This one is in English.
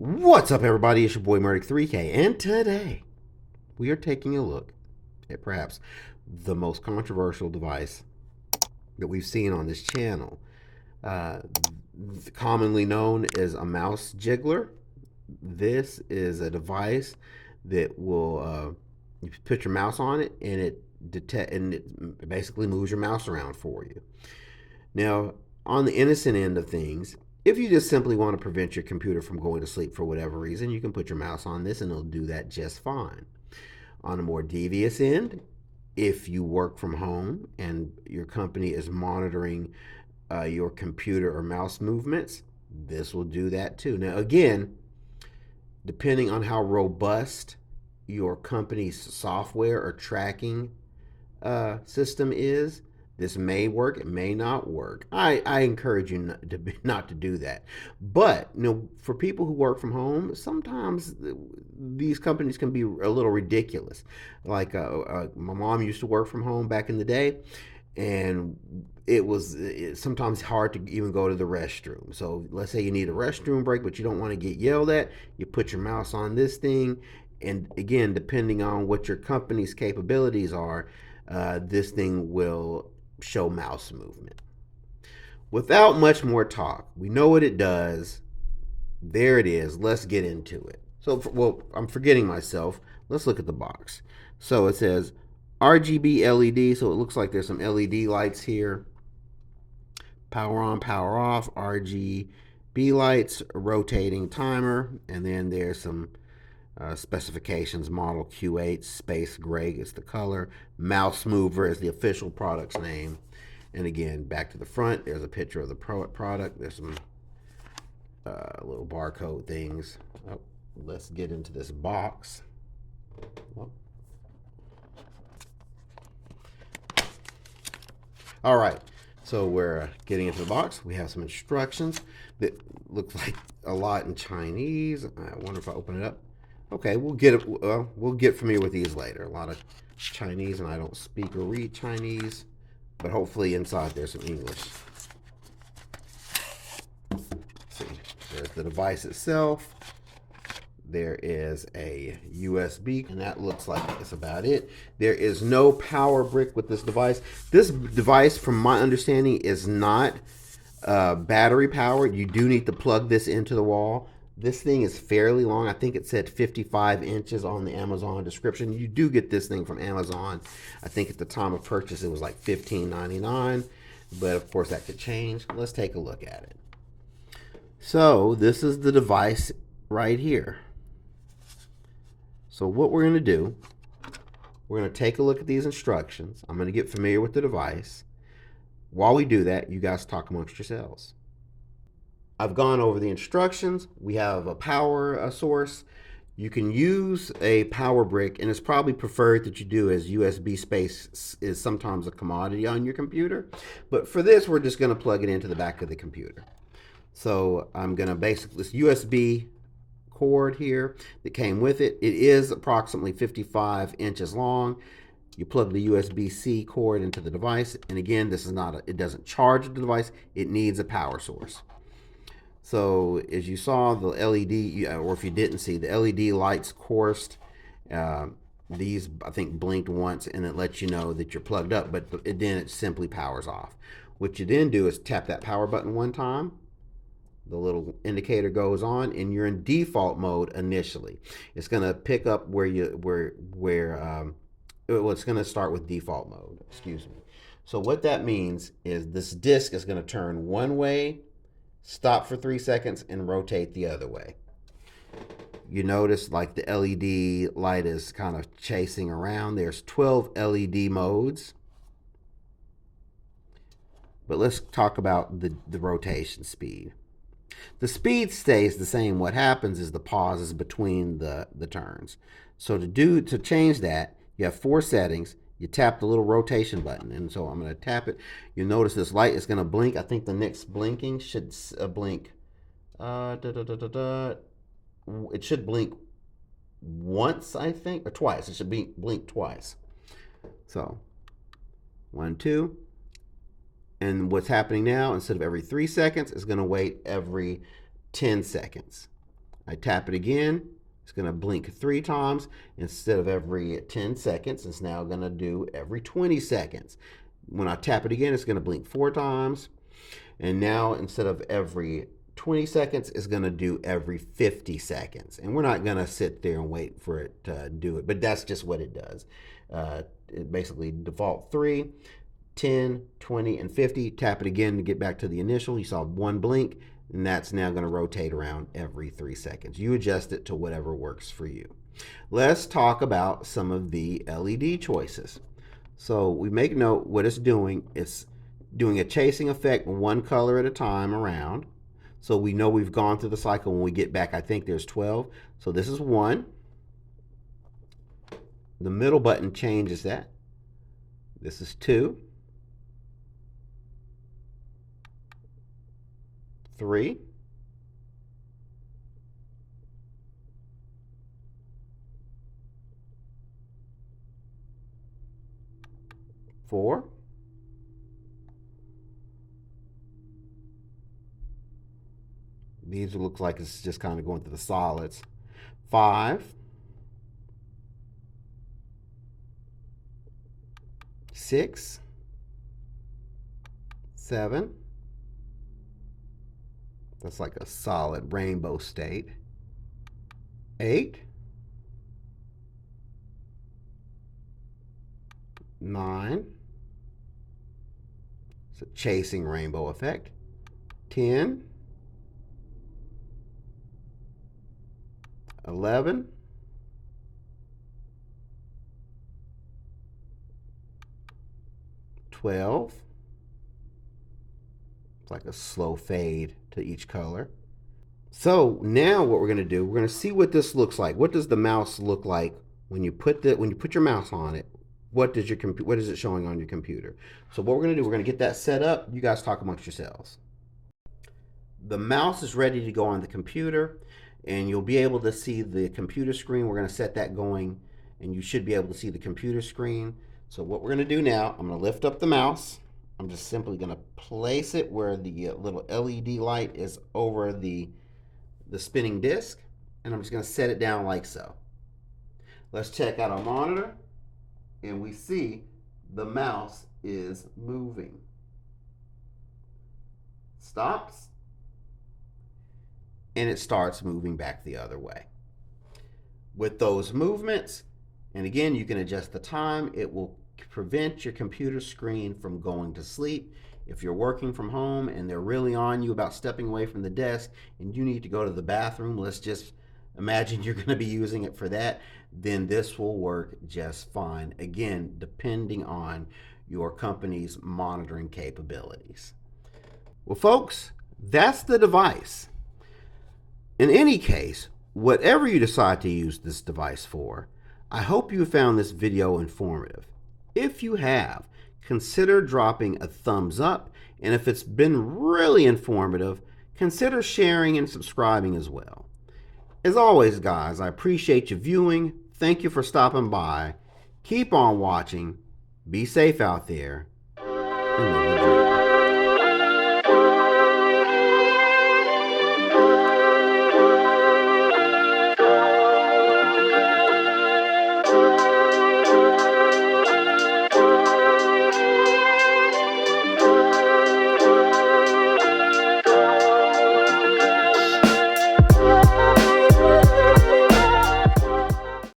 What's up, everybody? It's your boy Murdic3K, and today we are taking a look at perhaps the most controversial device that we've seen on this channel. Uh, Commonly known as a mouse jiggler. This is a device that will you put your mouse on it, and it basically moves your mouse around for you. Now, on the innocent end of things, if you just simply want to prevent your computer from going to sleep for whatever reason, you can put your mouse on this and it'll do that just fine. On a more devious end, if you work from home and your company is monitoring your computer or mouse movements, this will do that too. Now, again, depending on how robust your company's software or tracking system is, this may work, it may not work. I encourage you not to do that. But for people who work from home, sometimes these companies can be a little ridiculous. Like my mom used to work from home back in the day, and it was sometimes hard to even go to the restroom. So let's say you need a restroom break, but you don't want to get yelled at. You put your mouse on this thing, and again, depending on what your company's capabilities are, this thing will show mouse movement. Without much more talk, we know what it does. There it is. Let's get into it. So, well, I'm forgetting myself. Let's look at the box. So it says RGB LED. So it looks like there's some LED lights here. Power on, power off, RGB lights, rotating timer, and then there's some specifications. Model Q8, space gray is the color. Mouse mover is the official product's name. And again, back to the front, there's a picture of the product. There's some little barcode things. Oh, let's get into this box. Oh. All right, so we're getting into the box. We have some instructions that look like a lot in Chinese. I wonder if I open it up. Okay, we'll get familiar with these later. A lot of Chinese, and I don't speak or read Chinese, but hopefully inside there's some English. Let's see, there's the device itself. There is a USB, and that looks like it's about it. There is no power brick with this device. This device, from my understanding, is not battery powered. You do need to plug this into the wall. This thing is fairly long. I think it said 55 inches on the Amazon description. You do get this thing from Amazon. I think at the time of purchase it was like $15.99, but of course that could change. Let's take a look at it. So this is the device right here. So what we're going to do, we're going to take a look at these instructions. I'm going to get familiar with the device. While we do that, you guys talk amongst yourselves. I've gone over the instructions. We have a power source. You can use a power brick, and it's probably preferred that you do, as USB space is sometimes a commodity on your computer. But for this, we're just going to plug it into the back of the computer. So I'm going to basically, this USB cord here that came with it, it is approximately 55 inches long. You plug the USB-C cord into the device, and again, this is not it doesn't charge the device. It needs a power source. So as you saw, the LED, or if you didn't see, the LED lights coursed. These, I think, blinked once, and it lets you know that you're plugged up, but then it simply powers off. What you then do is tap that power button one time. The little indicator goes on, and you're in default mode initially. It's going to pick up where it's going to start with default mode. Excuse me. So what that means is this disc is going to turn one way, stop for 3 seconds, and rotate the other way. You notice like the LED light is kind of chasing around. There's 12 LED modes. But let's talk about the rotation speed. The speed stays the same. What happens is the pauses between the turns. So to change that, you have 4 settings. You tap the little rotation button, and so I'm going to tap it. You'll notice this light is going to blink. I think the next blinking should blink. It should blink once, I think, or twice. It should blink twice. So 1, 2. And what's happening now, instead of every 3 seconds, is going to wait every 10 seconds. I tap it again. It's going to blink 3 times instead of every 10 seconds. It's now going to do every 20 seconds. When I tap it again, it's going to blink 4 times. And now instead of every 20 seconds, it's going to do every 50 seconds. And we're not going to sit there and wait for it to do it, but that's just what it does. It basically default 3, 10, 20, and 50. Tap it again to get back to the initial. You saw 1 blink, and that's now going to rotate around every 3 seconds. You adjust it to whatever works for you. Let's talk about some of the LED choices. So we make note what it's doing. It's doing a chasing effect 1 color at a time around. So we know we've gone through the cycle. When we get back, I think there's 12. So this is 1. The middle button changes that. This is 2. 3. 4. 'These look like it's just kind of going through the solids. 5. 6. 7. That's like a solid rainbow state. 8. 9. It's a chasing rainbow effect. 10. 11. 12. It's like a slow fade to each color. So now what we're going to do, we're going to see what this looks like. What does the mouse look like when you put your mouse on it? What is it showing on your computer? So what we're going to do, we're going to get that set up. You guys talk amongst yourselves. The mouse is ready to go on the computer, and you'll be able to see the computer screen. We're going to set that going, and you should be able to see the computer screen. So what we're going to do now, I'm going to lift up the mouse. I'm just simply going to place it where the little LED light is over the spinning disc, and I'm just going to set it down like so. Let's check out our monitor, and we see the mouse is moving. Stops, and it starts moving back the other way. With those movements, and again, you can adjust the time, it will prevent your computer screen from going to sleep. If you're working from home and they're really on you about stepping away from the desk and you need to go to the bathroom, let's just imagine you're going to be using it for that, then this will work just fine. Again, depending on your company's monitoring capabilities. Well, folks, that's the device. In any case, whatever you decide to use this device for, I hope you found this video informative. If you have, consider dropping a thumbs up, and if it's been really informative, consider sharing and subscribing as well. As always, guys, I appreciate you viewing. Thank you for stopping by. Keep on watching. Be safe out there. And live the dream.